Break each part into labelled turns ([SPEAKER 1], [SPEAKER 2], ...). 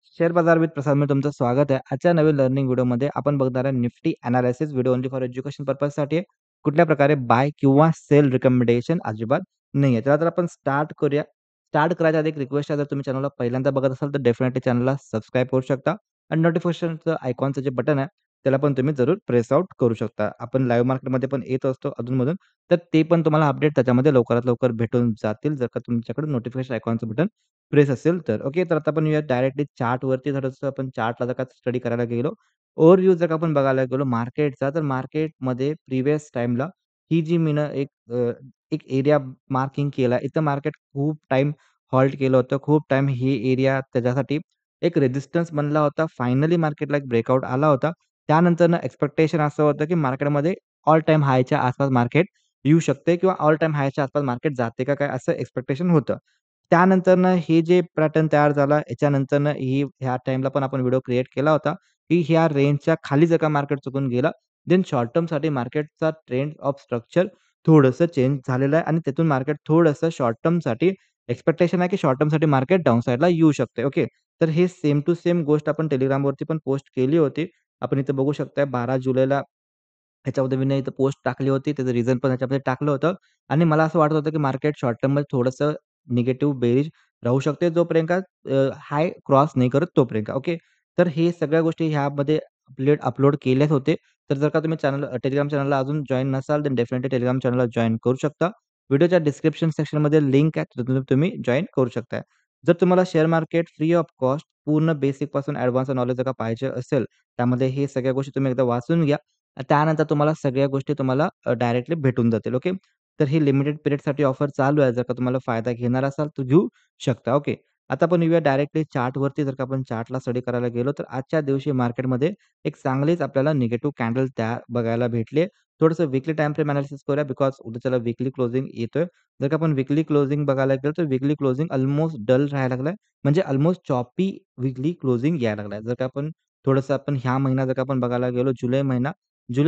[SPEAKER 1] Share बाजार with प्रसादमध्ये तुमचं स्वागत आहे. आजच्या नवीन लर्निंग व्हिडिओमध्ये आपण बघणार आहे Nifty analysis video only for education पर्पजसाठी आहे. कुठल्या प्रकारे बाय किंवा सेल रिकमेंडेशन अजिबात नाही आहे. चला तर आपण स्टार्ट करूया. स्टार्ट करायच्या आधी एक रिक्वेस्ट आहे, जर तुम्ही चॅनलला पहिल्यांदा बघत असाल तर डेफिनेटली चॅनलला सबस्क्राईब करू शकता आणि नोटिफिकेशनचं आयकॉनचं जे बटन आहे, त्याला पण तुम्ही जरूर प्रेस आउट करू शकता. आपण लाईव्ह मार्केटमध्ये पण येत असतो अधूनमधून, तर ते पण तुम्हाला अपडेट त्याच्यामध्ये लवकरात लवकर भेटून जातील, जर का तुमच्याकडे नोटिफिकेशन आयकॉनचं बटन प्रेस असेल तर. ओके. तर आता आपण येऊया डायरेक्टली चार्टवरती. थोडंसं आपण चार्टला जर का स्टडी करायला गेलो, ओव्हरव्ह्यू जर का आपण बघायला गेलो मार्केटचा, तर मार्केटमध्ये प्रिव्हियस टाईमला ही जी मी ना एक एरिया मार्किंग केला. इथं मार्केट खूप टाईम हॉल्ट केलं होतं. खूप टाईम ही एरिया त्याच्यासाठी एक रेझिस्टन्स बनला होता. फायनली मार्केटला एक ब्रेकआउट आला होता. त्यानंतरनं एक्स्पेक्टेशन असं होतं, की मार्केटमध्ये ऑल टाईम हायच्या आसपास मार्केट येऊ शकते किंवा ऑल टाईम हायच्या आसपास मार्केट जाते का काय असं एक्स्पेक्टेशन होतं. त्यानंतरनं हे जे पॅटर्न तयार झाला, याच्यानंतरनं ह्या टाईमला पण आपण व्हिडिओ क्रिएट केला होता, की ह्या रेंजच्या खाली जर का मार्केट चुकून गेला, देन शॉर्ट टर्मसाठी मार्केटचा ट्रेंड ऑफ स्ट्रक्चर थोडंसं चेंज झालेलं आहे आणि त्यातून मार्केट थोडंसं शॉर्ट टर्मसाठी एक्स्पेक्टेशन आहे, की शॉर्ट टर्मसाठी मार्केट डाउन साइडला येऊ शकते. ओके. तर हे सेम टू सेम गोष्ट आपण Telegramवरती पण पोस्ट केली होती. आपण इथे बघू शकता 12 जुलैला ह्याच्यामध्ये मी इथं पोस्ट टाकली होती. त्याचं रिझन पण ह्याच्यामध्ये टाकलं होतं आणि मला असं वाटत होतं, की मार्केट शॉर्ट टर्ममध्ये थोडंसं निगेटिव्ह बेरिश राहू शकते जोपर्यंत हाय क्रॉस नाही करत तोपर्यंत. ओके. तर हे सगळ्या गोष्टी ह्यामध्ये अपलोड केलेच होते. तर जर का तुम्ही Telegram चॅनलला अजून जॉइन नसाल, तर डेफिनेटली Telegram चॅनलला जॉइन करू शकता. व्हिडिओच्या डिस्क्रिप्शन सेक्शनमध्ये लिंक आहे. तिथून तुम्ही जॉइन करू शकता. जर तुम्हाला share market free of cost पूर्ण बेसिकपासून ॲडव्हान्स नॉलेज जर का पाहिजे असेल, त्यामध्ये हे सगळ्या गोष्टी तुम्ही एकदा वाचून घ्या. त्यानंतर तुम्हाला सगळ्या गोष्टी तुम्हाला डायरेक्टली भेटून जातील. ओके. तर ही लिमिटेड पिरियडसाठी ऑफर चालू आहे. जर का तुम्हाला फायदा घेणार असाल तर घेऊ शकता. ओके. आता आपण येऊया डायरेक्टली चार्टवरती. जर का आपण चार्टला स्टडी करायला गेलो, तर आजच्या दिवशी मार्केटमध्ये एक चांगलीच आपल्याला निगेटिव्ह कॅन्डल तयार बघायला भेटली. थोडंसं वीकली टाईम फ्रेम एनालिसिस करूया बिकॉज उद्याच्याला वीकली क्लोजिंग येतोय. जर का आपण वीकली क्लोजिंग बघायला गेलो, तर वीकली क्लोजिंग अल्मोस्ट डल राहायला लागलाय. म्हणजे अल्मोस्ट चॉपी वीकली क्लोजिंग यायला लागलाय. जर का आपण थोडंसं आपण ह्या महिना जर का आपण बघायला गेलो, जुलै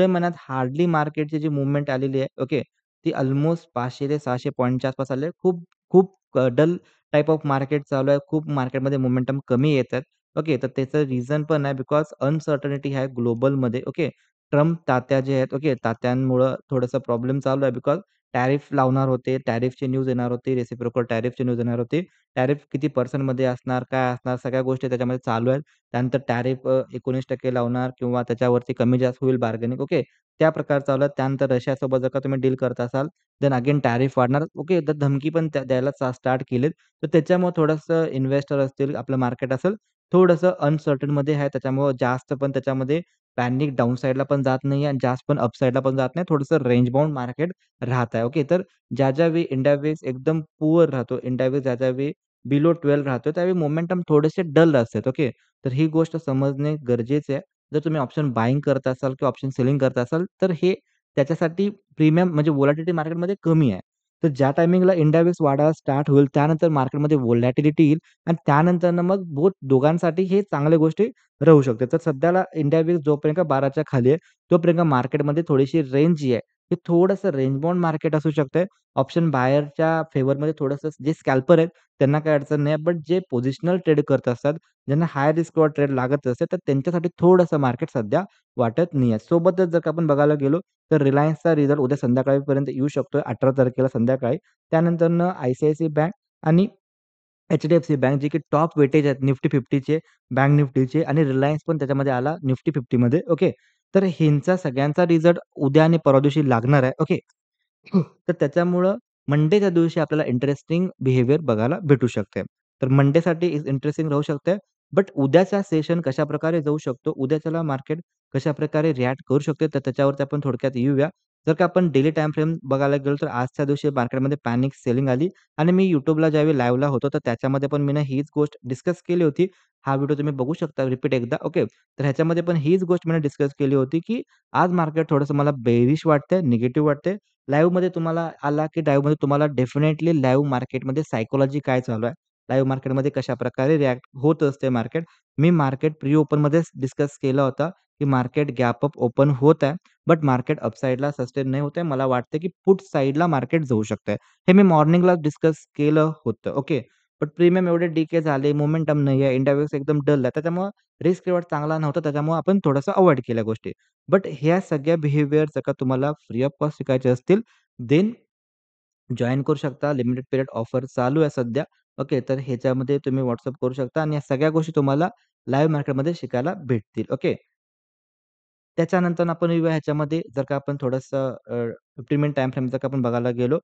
[SPEAKER 1] महिन्यात हार्डली मार्केटची जी मूव्हमेंट आलेली आहे, ओके. ती अल्मोस्ट 500 ते 600 पॉइंटच्या आसपास आली आहे. खूप खूप डल टाइप ऑफ मार्केट चालू आहे. खूप मार्केटमध्ये मोमेंटम कमी येत आहेत. ओके. तर त्याचं रिझन पण आहे बिकॉज अनसर्टनिटी आहे ग्लोबलमध्ये. ओके. ट्रम्प तात्या जे आहेत, ओके, तात्यांमुळं थोडंसं प्रॉब्लेम चालू आहे बिकॉज टॅरिफ लावणार होते. टॅरिफची न्यूज येणार होती. रेसिप्रोकल टॅरिफची न्यूज येणार होती. टॅरिफ किती पर्सेंटमध्ये असणार, काय असणार, सगळ्या गोष्टी त्याच्यामध्ये चालू आहेत. त्यानंतर टॅरिफ 19% लावणार किंवा त्याच्यावरती कमी जास्त होईल बार्गेनिंग. ओके. त्या प्रकार चालू आहेत. त्यानंतर रशियासोबत जर का तुम्ही डील करत असाल, देन अगेन टॅरिफ वाढणार. ओके. तर धमकी पण द्यायला स्टार्ट केलीत. तर त्याच्यामुळे थोडंसं इन्व्हेस्टर असतील, आपलं मार्केट असेल, थोडंसं अनसर्टनमध्ये आहे. त्याच्यामुळं जास्त पण त्याच्यामध्ये पॅनिक डाउन साइडला पण जात नाहीये आणि जास्त पण अप साइडला पण जात नाही. थोडंसं रेंज बाउंड मार्केट राहत आहे. ओके. तर ज्या-ज्यावेळी इंडियावेस एकदम पुअर राहतो, इंडियावेस ज्या-ज्यावेळी बिलो 12 राहतो, त्यावेळी मोमेंटम थोडेसे डल असतात. ओके. तर ही गोष्ट समजणे गरजेचे आहे. जर तुम्ही ऑप्शन बायिंग करत असाल किंवा ऑप्शन सेलिंग करत असाल, तर हे त्याच्यासाठी प्रीमियम म्हणजे व्होलॅटिलिटी मार्केटमध्ये कमी आहे. तर ज्या टायमिंगला इंडियावेस वाढायला स्टार्ट होईल, त्यानंतर मार्केटमध्ये व्होलॅटिलिटी येईल आणि त्यानंतरनं मग दोघांसाठी हे चांगल्या गोष्टी राहू शकते. तर सध्याला इंडियावेस जोपर्यंत 12च्या खाली आहे, तोपर्यंत मार्केटमध्ये थोडीशी रेंज जी आहे, हे थोडंसं रेंज बाउंड मार्केट असू शकते. ऑप्शन बायरच्या फेवरमध्ये थोडंसं जे स्कॅल्पर आहेत, त्यांना काही अडचण नाही. बट जे पोझिशनल ट्रेड करत असतात, ज्यांना हाय रिस्कवर ट्रेड लागत असेल, तर त्यांच्यासाठी थोडंसं मार्केट सध्या वाटत नाही आहे. सोबतच जर का आपण बघायला गेलो, तर रिलायन्सचा रिझल्ट उद्या संध्याकाळपर्यंत येऊ शकतोय 18 तारखेला संध्याकाळी. त्यानंतरनं आय-सी-आय-सी-आय बँक आणि एच-डी-एफ-सी बँक जे की टॉप वेटेज आहेत निफ्टी 50चे, बँक निफ्टीचे आणि रिलायन्स पण त्याच्यामध्ये आला निफ्टी 50मध्ये. ओके. तर ह्यांचा सगळ्यांचा रिझल्ट उद्या आणि परवा दिवशी लागणार आहे. ओके. तर त्याच्यामुळं मंडेच्या दिवशी आपल्याला इंटरेस्टिंग बिहेवियर बघायला भेटू शकते. तर मंडेसाठी इंटरेस्टिंग राहू शकते. बट उद्याचा सेशन कशाप्रकारे जाऊ शकतो, उद्याच्याला मार्केट कशाप्रकारे रिएक्ट करू शकते, तर त्याच्यावरती आपण थोडक्यात येऊया. जर का आपण डेली टाईम फ्रेम बघायला गेलो, तर आजच्या दिवशी मार्केटमध्ये पॅनिक सेलिंग आली आणि मी YouTubeला ज्यावेळी लाईव्हला होतो, तर त्याच्यामध्ये पण मी हीच गोष्ट डिस्कस केली होती. हा व्हिडिओ तुम्ही बघू शकता रिपीट एकदा. ओके. तर ह्याच्यामध्ये पण हीच गोष्ट मी डिस्कस केली होती, की आज मार्केट थोडंसं मला बेअरिश वाटतंय, निगेटिव्ह वाटतंय. लाईव्हमध्ये तुम्हाला आला, की लाईव्हमध्ये तुम्हाला डेफिनेटली लाईव्ह मार्केटमध्ये सायकॉलॉजी काय चालू आहे, लाईव्ह मार्केटमध्ये कशाप्रकारे रिएक्ट होत असते मार्केट. मी मार्केट प्री ओपनमध्येच डिस्कस केला होता, की मार्केट गॅप अप ओपन होत आहे. बट मार्केट अपसाइडला सस्टेन नाही होत आहे. मला वाटतं, की पुट साइडला मार्केट जाऊ शकतंय. हे मी मॉर्निंगला डिस्कस केलं होतं. ओके. बट प्रीमियम एवढे डीके झाले, मोमेंटम नाही आहे, इंडियावेक्स एकदम डल आहे. त्याच्यामुळं रिस्क रिवॉर्ड चांगला नव्हता. त्याच्यामुळं आपण थोडंसं अव्हॉइड केल्या गोष्टी. बट ह्या सगळ्या बिहेवियर जर का तुम्हाला फ्री ऑफ कॉस्ट शिकायचे असतील, देन जॉइन करू शकता. लिमिटेड पिरियड ऑफर चालू आहे सध्या. ओके, तर ह्याच्यामध्ये तुम्ही WhatsApp करू शकता आणि या सगळ्या गोष्टी तुम्हाला लाईव्ह मार्केटमध्ये शिकायला भेटतील. ओके. त्याच्यानंतर आपण येऊया ह्याच्यामध्ये जर का आपण थोडंसं 15 मिनिट टाईम फ्रेम जर का आपण बघायला गेलो,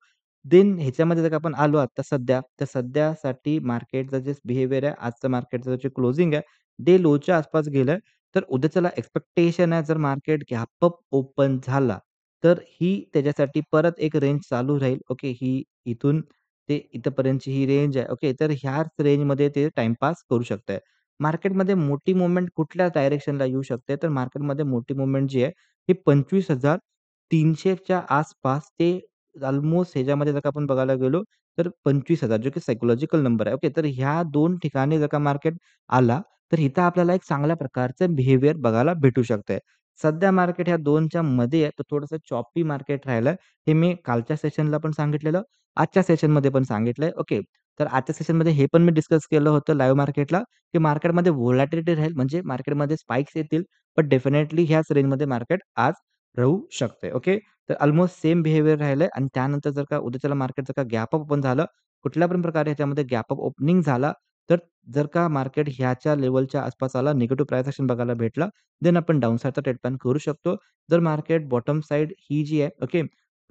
[SPEAKER 1] देन ह्याच्यामध्ये जर का आपण आलो आता सध्या, तर सध्यासाठी मार्केटचं जे बिहेवियर आहे, आजचं मार्केटचं जे क्लोजिंग आहे, डे लोच्या आसपास गेलंय. तर उद्याच्याला एक्स्पेक्टेशन आहे जर मार्केट गॅप अप ओपन झाला, तर ही त्याच्यासाठी परत एक रेंज चालू राहील. ओके, ही इथून ते इथपर्यंतची ही रेंज आहे. ओके, तर ह्याच रेंजमध्ये ते टाईमपास करू शकताय. मार्केटमध्ये मोठी मूव्हमेंट कुठल्या डायरेक्शनला येऊ शकते, तर मार्केटमध्ये मोठी मूव्हमेंट जी आहे, ही 25,300 च्या आसपास ते अल्मोस्ट ह्याच्यामध्ये जर का आपण बघायला गेलो, तर 25,000 जो की सायकॉलॉजिकल नंबर आहे. ओके, तर ह्या 2 ठिकाणी जर का मार्केट आला, तर इथं आपल्याला एक चांगल्या प्रकारचं बिहेवियर बघायला भेटू शकतंय. सध्या मार्केट ह्या 2च्या मध्ये आहे, तर थोडंसं चॉपी मार्केट राहिलंय. हे मी कालच्या सेशनला पण सांगितलेलं, आजच्या सेशनमध्ये पण सांगितलंय. ओके, तर आजच्या सेशनमध्ये हे पण मी डिस्कस केलं होतं लाईव्ह मार्केटला, की मार्केटमध्ये व्होलॅटिलिटी राहील म्हणजे मार्केटमध्ये स्पाइक्स येतील, पण डेफिनेटली ह्याच रेंजमध्ये मार्केट आज राहू शकते. ओके. तर अल्मोस्ट सेम बिहेवियर राहिलंय आणि त्यानंतर जर का उद्याच्याला मार्केट जर का गॅप अप ओपन झालं, कुठल्या पण प्रकारे ह्याच्यामध्ये गॅप अप ओपनिंग झाला, तर जर का मार्केट ह्याच्या लेव्हलच्या आसपास आला, निगेटिव्ह प्राईस एक्शन बघायला भेटला, देन आपण डाउन साइडचा ट्रेड प्लॅन करू शकतो. जर मार्केट बॉटम साइड ही जी आहे, ओके,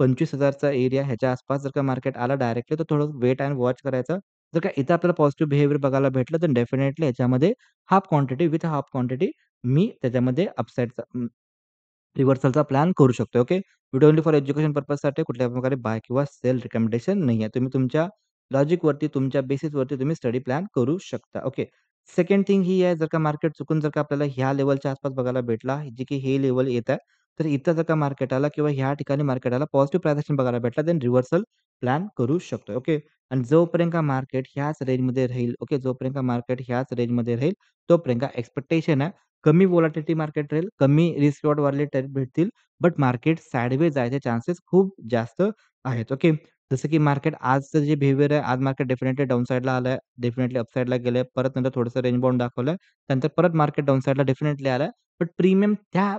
[SPEAKER 1] 25,000 चा एरिया ह्याच्या आसपास जर का मार्केट आला डायरेक्टली, तर थोडं वेट अँड वॉच करायचं. जर का इथं आपल्याला पॉझिटिव्ह बिहेवियर बघायला भेटलं, तर डेफिनेटली ह्याच्यामध्ये half quantity with half quantity मी त्याच्यामध्ये अपसाइडचा रिव्हर्सलचा प्लॅन करू शकतो. Okay. Video only for education पर्पजसाठी कुठल्याही प्रकारे बाय किंवा सेल रिकमेंडेशन नाहीये. तुम्ही तुमच्या लॉजिकवरती, तुमच्या बेसिसवरती तुम्ही स्टडी प्लॅन करू शकता. ओके. सेकंड थिंग ही आहे, जर का मार्केट चुकून जर का आपल्याला ह्या लेव्हलच्या आसपास बघायला भेटला, जे की हे लेव्हल येत आहे, तर इथं जर का मार्केट आला किंवा ह्या ठिकाणी मार्केट आला, पॉझिटिव्ह प्राईस एक्शन बघायला भेटला, देन रिव्हर्सल प्लॅन करू शकतो. ओके. आणि जोपर्यंत का मार्केट ह्याच रेंजमध्ये राहील, ओके, जोपर्यंत का मार्केट ह्याच रेंजमध्ये राहील, तोपर्यंत एक्स्पेक्टेशन आहे कमी व्होलॅटिलिटी मार्केट राहील, कमी रिस्क रिवॉर्ड वाले ट्रेड भेटतील, बट मार्केट साइडवेज जायचे चान्सेस खूप जास्त आहेत. ओके. जसं की मार्केट आजचं जे बिहेवियर आहे, आज मार्केट डेफिनेटली डाउन साइडला आलंय, डेफिनेटली अप साइडला गेलंय, परत नंतर थोडंसं रेंज बाउंड दाखवलंय, त्यानंतर परत मार्केट डाउन साइडला डेफिनेटली आलंय. बट प्रीमियम त्या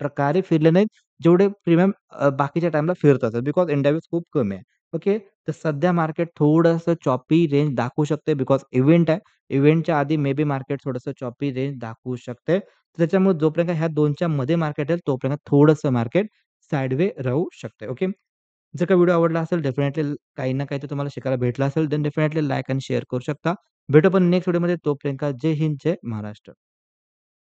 [SPEAKER 1] प्रकारे फिरले नाहीत, जेवढे प्रीमियम बाकीच्या टाईमला फिरत असतात. बिकॉज इंडिया खूप कमी आहे. ओके. तर सध्या मार्केट थोडंसं चॉपी रेंज दाखवू शकते बिकॉज इव्हेंट आहे. इव्हेंटच्या आधी मे बी मार्केट थोडंसं चॉपी रेंज दाखवू शकते. त्याच्यामुळे जोपर्यंत ह्या 2च्या मध्ये मार्केट आहे, तोपर्यंत थोडंसं मार्केट साइडवे राहू शकते. ओके. जर का व्हिडिओ आवडला असेल, डेफिनेटली काही ना काही तर तुम्हाला शिकायला भेटलं असेल, देन डेफिनेटली लाईक आणि शेअर करू शकता. भेटू आपण नेक्स्ट व्हिडिओमध्ये. तोपर्यंत जय हिंद, जय महाराष्ट्र.